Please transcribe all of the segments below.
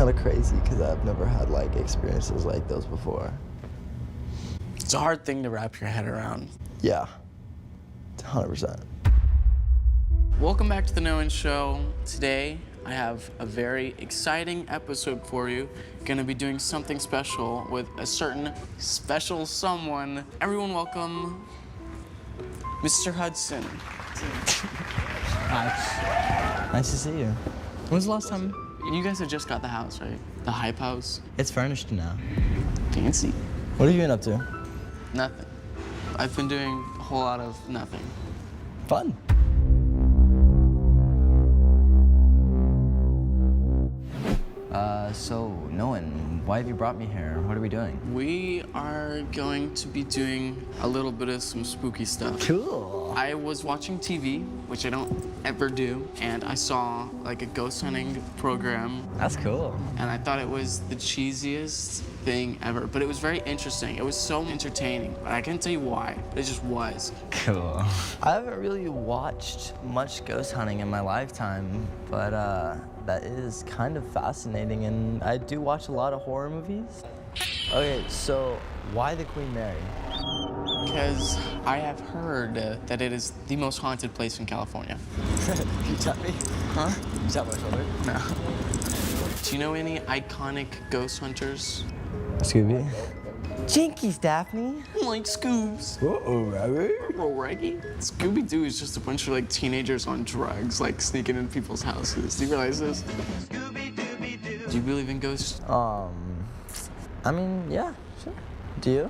kind of crazy because I've never had like experiences like those before. It's a hard thing to wrap your head around. Yeah, 100%. Welcome back to the Noah Show. Today, I have a very exciting episode for you. Gonna be doing something special with a certain special someone. Everyone welcome Mr. Hudson. Hi. Nice to see you. When was the last time? You guys had just got the house, right? The hype house? It's furnished now. Fancy. What have you been up to? Nothing. I've been doing a whole lot of nothing. Fun. So, Noah, why have you brought me here? What are we doing? We are going to be doing a little bit of some spooky stuff. Cool. I was watching TV, which I don't ever do, and I saw like a ghost hunting program. That's cool. And I thought it was the cheesiest thing ever, but it was very interesting. It was so entertaining. I can't tell you why, but it just was. Cool. I haven't really watched much ghost hunting in my lifetime, but that is kind of fascinating, and I do watch a lot of horror movies. Okay, so why the Queen Mary? Because I have heard that it is the most haunted place in California. You tap me? Huh? You tap my shoulder? No. Do you know any iconic ghost hunters? Scooby. Jinkies, Daphne. Like Scoobs. Uh-oh, Rabbit. Bro, Reggie? Scooby-Doo is just a bunch of like teenagers on drugs, like sneaking in people's houses. Do you realize this? Do you believe in ghosts? I mean, yeah, sure. Do you?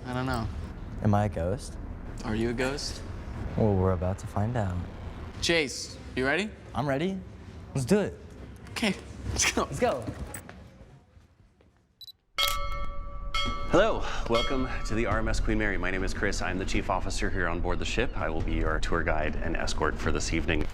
I don't know. Am I a ghost? Are you a ghost? Well, we're about to find out. Chase, you ready? I'm ready. Let's do it. Okay, let's go. Let's go. Hello, welcome to the RMS Queen Mary. My name is Chris. I'm the chief officer here on board the ship. I will be your tour guide and escort for this evening.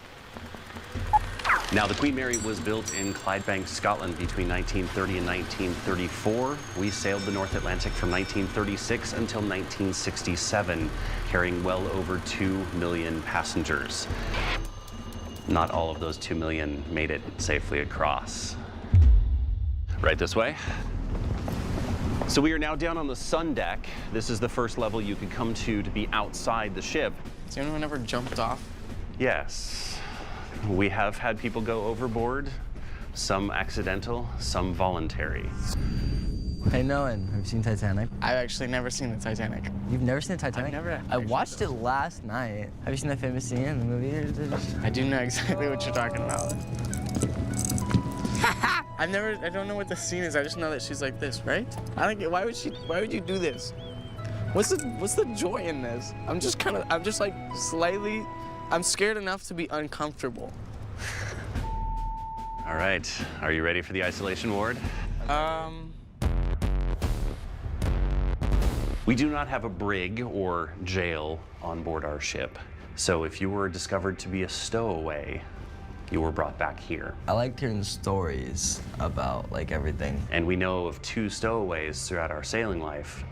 Now, the Queen Mary was built in Clydebank, Scotland between 1930 and 1934. We sailed the North Atlantic from 1936 until 1967, carrying well over 2 million passengers. Not all of those 2 million made it safely across. Right this way. So we are now down on the sun deck. This is the first level you could come to be outside the ship. Has anyone ever jumped off? Yes. We have had people go overboard, some accidental, some voluntary. Hey, Noah, have you seen Titanic? I've actually never seen the Titanic. You've never seen Titanic? I've never. I watched it last night. Have you seen that famous scene in the movie? I do know exactly what you're talking about. I don't know what the scene is. I just know that she's like this, right? I don't get, why would you do this? What's the joy in this? I'm just like slightly, I'm scared enough to be uncomfortable. All right, are you ready for the isolation ward? We do not have a brig or jail on board our ship. So if you were discovered to be a stowaway, you were brought back here. I liked hearing stories about like everything. And we know of 2 stowaways throughout our sailing life.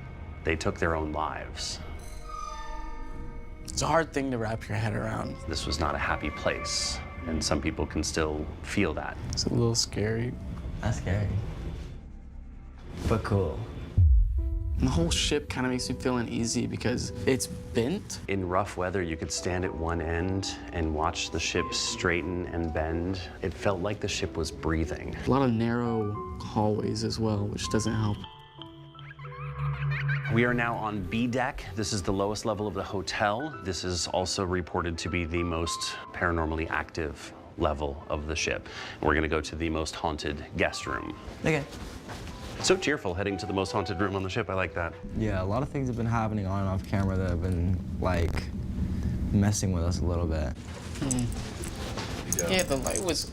They took their own lives. It's a hard thing to wrap your head around. This was not a happy place, and some people can still feel that. It's a little scary. That's scary. But cool. And the whole ship kind of makes me feel uneasy because it's bent. In rough weather, you could stand at one end and watch the ship straighten and bend. It felt like the ship was breathing. A lot of narrow hallways as well, which doesn't help. We are now on B deck. This is the lowest level of the hotel. This is also reported to be the most paranormally active level of the ship. We're gonna go to the most haunted guest room. Okay. So cheerful heading to the most haunted room on the ship. I like that. Yeah, a lot of things have been happening on and off camera that have been like messing with us a little bit. Yeah, the light was,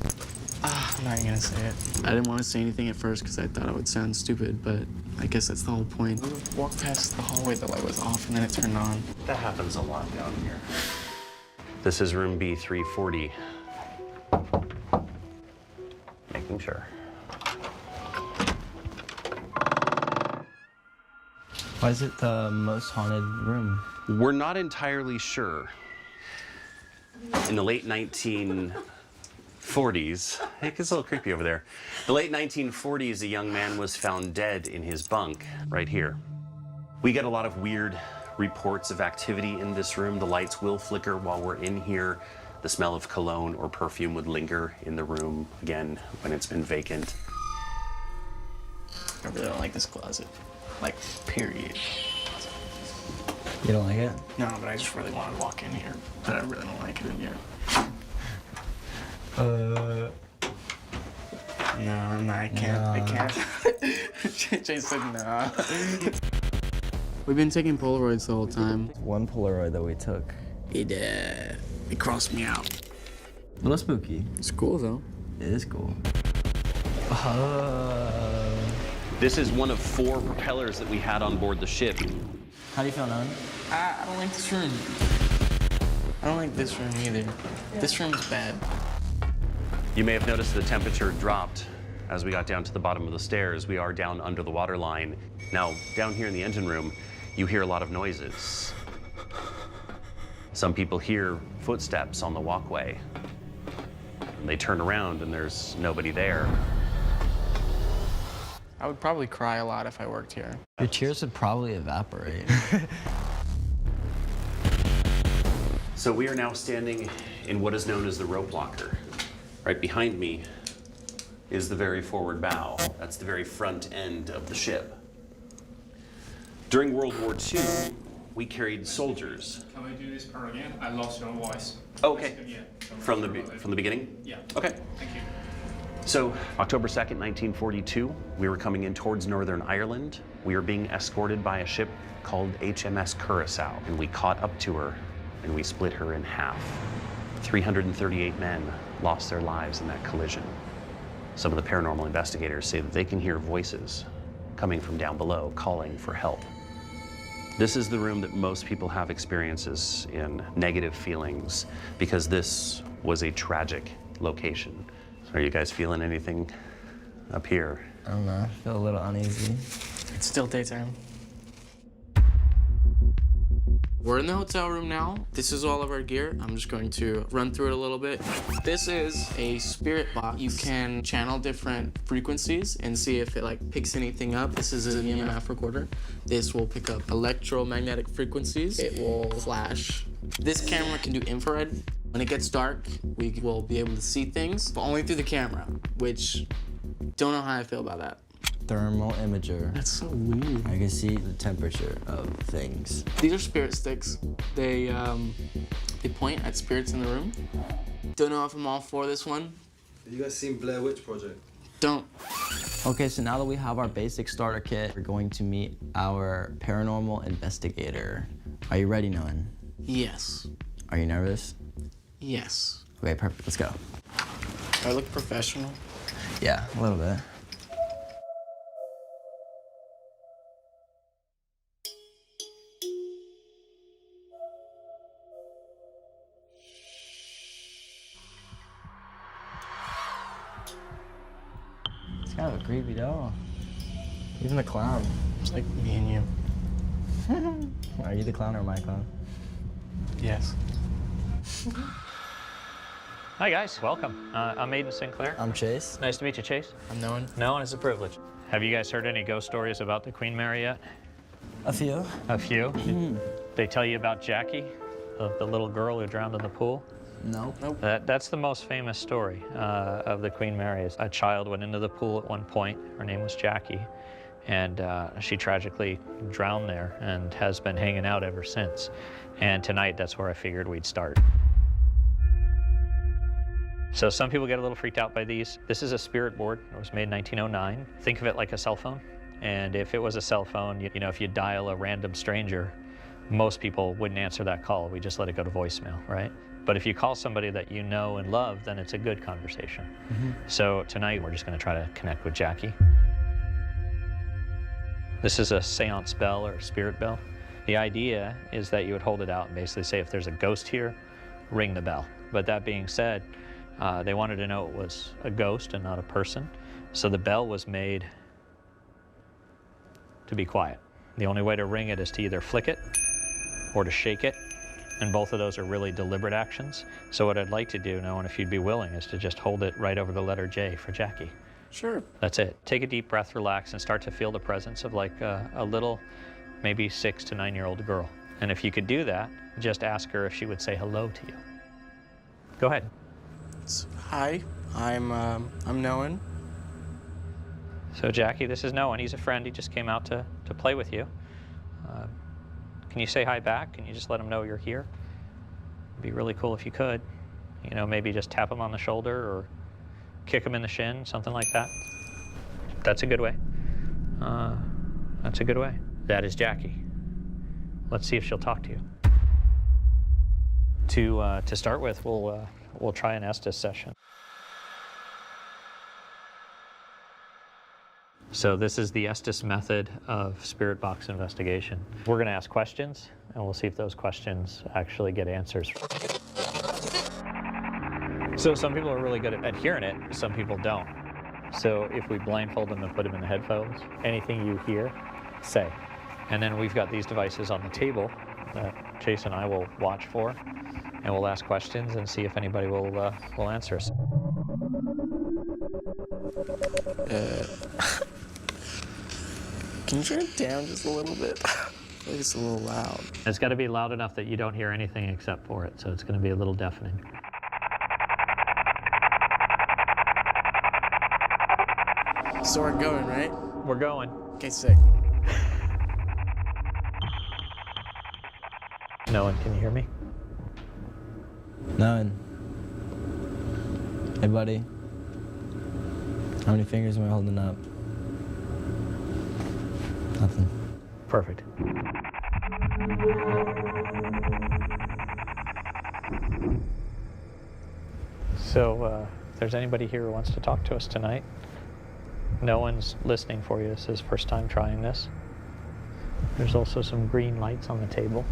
I'm not even gonna say it. I didn't want to say anything at first because I thought it would sound stupid, but I guess that's the whole point. We walked past the hallway, the light was off, and then it turned on. That happens a lot down here. This is room B340. Making sure. Why is it the most haunted room? We're not entirely sure. In the late 1950s, 40s. It gets a little creepy over there. The late 1940s, a young man was found dead in his bunk right here. We get a lot of weird reports of activity in this room. The lights will flicker while we're in here. The smell of cologne or perfume would linger in the room, again, when it's been vacant. I really don't like this closet. Like, period. You don't like it? No, but I just really want to walk in here. But I really don't like it in here. No, I can't. I can't. Jay said no. We've been taking Polaroids the whole time. One Polaroid that we took. It crossed me out. A little spooky. It's cool though. It is cool. This is one of 4 propellers that we had on board the ship. How do you feel, Nolan? I don't like this room. I don't like this room either. This room's bad. You may have noticed the temperature dropped as we got down to the bottom of the stairs. We are down under the water line. Now, down here in the engine room, you hear a lot of noises. Some people hear footsteps on the walkway. And they turn around and there's nobody there. I would probably cry a lot if I worked here. Your tears would probably evaporate. So we are now standing in what is known as the rope locker. Right behind me is the very forward bow. That's the very front end of the ship. During World War II, we carried soldiers. Can we do this part again? I lost your voice. Okay. Yeah. From the beginning? Yeah. Okay. Thank you. So, October 2nd, 1942, we were coming in towards Northern Ireland. We were being escorted by a ship called HMS Curaçao, and we caught up to her, and we split her in half. 338 men lost their lives in that collision. Some of the paranormal investigators say that they can hear voices coming from down below, calling for help. This is the room that most people have experiences in, negative feelings, because this was a tragic location. Are you guys feeling anything up here? I don't know. I feel a little uneasy. It's still daytime. We're in the hotel room now. This is all of our gear. I'm just going to run through it a little bit. This is a spirit box. You can channel different frequencies and see if it like picks anything up. This is an EMF recorder. This will pick up electromagnetic frequencies. It will flash. This camera can do infrared. When it gets dark, we will be able to see things, but only through the camera, which don't know how I feel about that. Thermal imager. That's so weird. I can see the temperature of things. These are spirit sticks. They point at spirits in the room. Don't know if I'm all for this one. Have you guys seen Blair Witch Project? Don't. Okay, so now that we have our basic starter kit, we're going to meet our paranormal investigator. Are you ready, Nolan? Yes. Are you nervous? Yes. Okay, perfect. Let's go. Do I look professional? Yeah, a little bit. It's kind of a creepy doll. Even the clown. It's like me and you. Are you the clown or my clown? Yes. Hi guys, welcome. I'm Aiden Sinclair. I'm Chase. Nice to meet you, Chase. I'm Nolan. No, and it's a privilege. Have you guys heard any ghost stories about the Queen Mary yet? A few. A few? They tell you about Jackie, the little girl who drowned in the pool? Nope. That's the most famous story of the Queen Mary. A child went into the pool at one point. Her name was Jackie. And she tragically drowned there and has been hanging out ever since. And tonight, that's where I figured we'd start. So some people get a little freaked out by these. This is a spirit board. It was made in 1909. Think of it like a cell phone. And if it was a cell phone, you know, if you dial a random stranger, most people wouldn't answer that call. We just let it go to voicemail, right? But if you call somebody that you know and love, then it's a good conversation. So tonight, we're just gonna try to connect with Jackie. This is a seance bell or a spirit bell. The idea is that you would hold it out and basically say, if there's a ghost here, ring the bell. But that being said, they wanted to know it was a ghost and not a person. So the bell was made to be quiet. The only way to ring it is to either flick it or to shake it And both of those are really deliberate actions. So what I'd like to do now, and if you'd be willing, is to just hold it right over the letter J for Jackie. Sure. That's it. Take a deep breath, relax, and start to feel the presence of like a little, maybe 6 to 9-year-old girl. And if you could do that, just ask her if she would say hello to you. Go ahead. Hi, I'm Noan. So Jackie, this is Noah, and he's a friend. He just came out to play with you. Can you say hi back? Can you just let him know you're here? It'd be really cool if you could. You know, maybe just tap him on the shoulder or kick him in the shin, something like that. That's a good way. That's a good way. That is Jackie. Let's see if she'll talk to you. To start with, we'll try an Estes session. So this is the Estes method of spirit box investigation. We're going to ask questions, and we'll see if those questions actually get answers. So some people are really good at hearing it, some people don't. So if we blindfold them and put them in the headphones, anything you hear, say. And then we've got these devices on the table that Chase and I will watch for, and we'll ask questions and see if anybody will answer us. Can you turn it down just a little bit? I feel like it's a little loud. It's got to be loud enough that you don't hear anything except for it, so it's going to be a little deafening. So we're going, right? We're going. Okay, sick. Noah, can you hear me? None. Hey, buddy. How many fingers am I holding up? Nothing. Perfect. So, if there's anybody here who wants to talk to us tonight, no one's listening for you. This is his first time trying this. There's also some green lights on the table.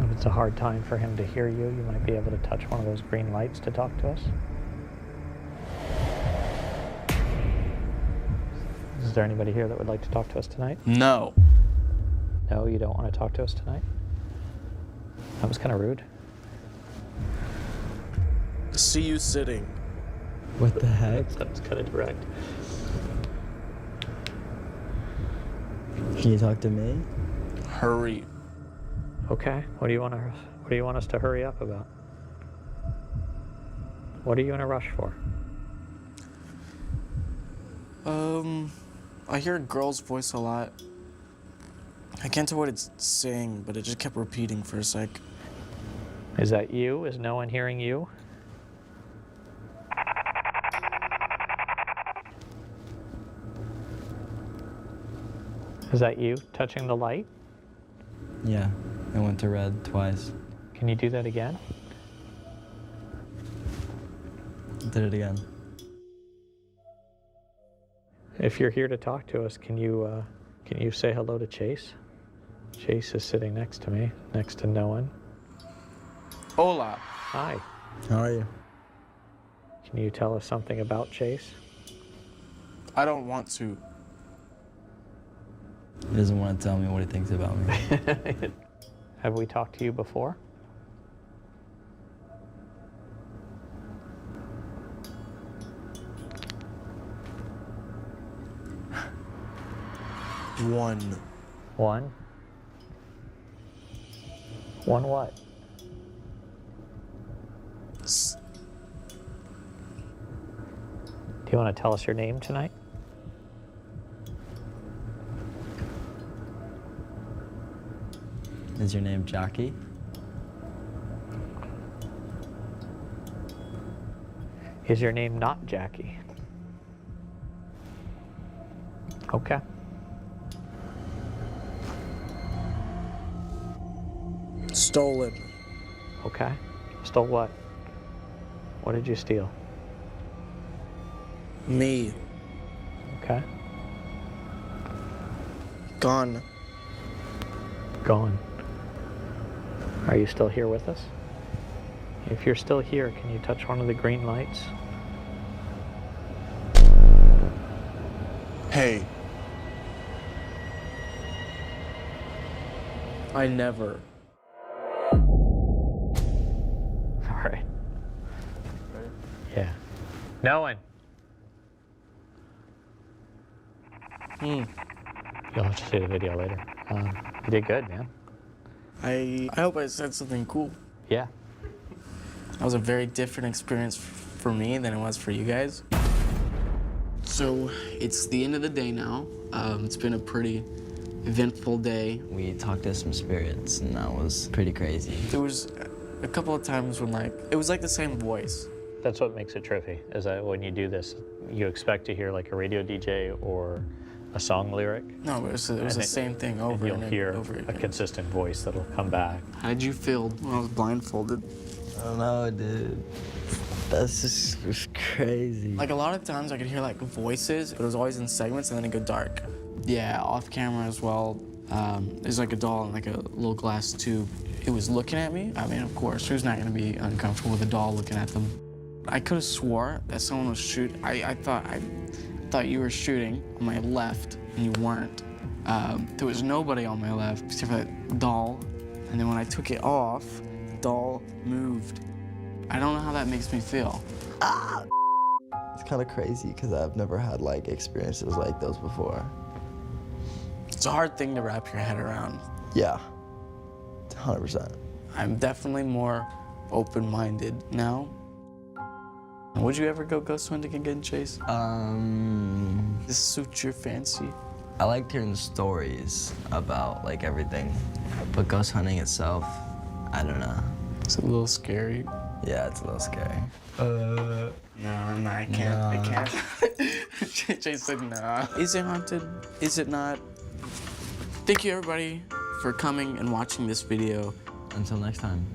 If it's a hard time for him to hear you, you might be able to touch one of those green lights to talk to us. Is there anybody here that would like to talk to us tonight? No. No, you don't want to talk to us tonight? That was kind of rude. See you sitting. What the heck? That's kind of direct. Can you talk to me? Hurry. Okay. What do you want us to hurry up about? What are you in a rush for? I hear a girl's voice a lot. I can't tell what it's saying, but it just kept repeating for a sec. Is that you? Is no one hearing you? Is that you touching the light? Yeah, I went to red twice. Can you do that again? Did it again. If you're here to talk to us, can you say hello to Chase? Chase is sitting next to me, next to no one. Hola. Hi. How are you? Can you tell us something about Chase? I don't want to. He doesn't want to tell me what he thinks about me. Have we talked to you before? One. One? One what? Do you want to tell us your name tonight? Is your name Jackie? Is your name not Jackie? Okay. Stolen. Okay. Stole what? What did you steal? Me. Okay. Gone. Gone. Are you still here with us? If you're still here, can you touch one of the green lights? Hey. I never. right. Yeah. No one. You'll have to see the video later. You did good, man. I hope I said something cool. Yeah. That was a very different experience for me than it was for you guys. So it's the end of the day now. It's been a pretty eventful day. We talked to some spirits, and that was pretty crazy. There was a couple of times when it was like the same voice. That's what makes it trippy, is that when you do this, you expect to hear like a radio DJ or a song lyric. No, it was the same thing over and you'll hear over a again. consistent voice that'll come back. How did you feel when I was blindfolded? I don't know, dude. That's just was crazy. Like a lot of times I could hear like voices, but it was always in segments and then it'd go dark. Yeah, off camera as well. There's like a doll in like a little glass tube. It was looking at me. I mean, of course, who's not gonna be uncomfortable with a doll looking at them? I could have swore that someone was shooting. I thought you were shooting on my left and you weren't. There was nobody on my left except for that doll. And then when I took it off, the doll moved. I don't know how that makes me feel. It's kind of crazy because I've never had like experiences like those before. It's a hard thing to wrap your head around. Yeah, 100%. I'm definitely more open-minded now. Would you ever go ghost hunting again, Chase? This suits your fancy? I liked hearing stories about like everything, but ghost hunting itself, I don't know. It's a little scary. Yeah, it's a little scary. No, I can't. No. I can't. Chase said no. Is it haunted? Is it not? Thank you, everybody, for coming and watching this video. Until next time.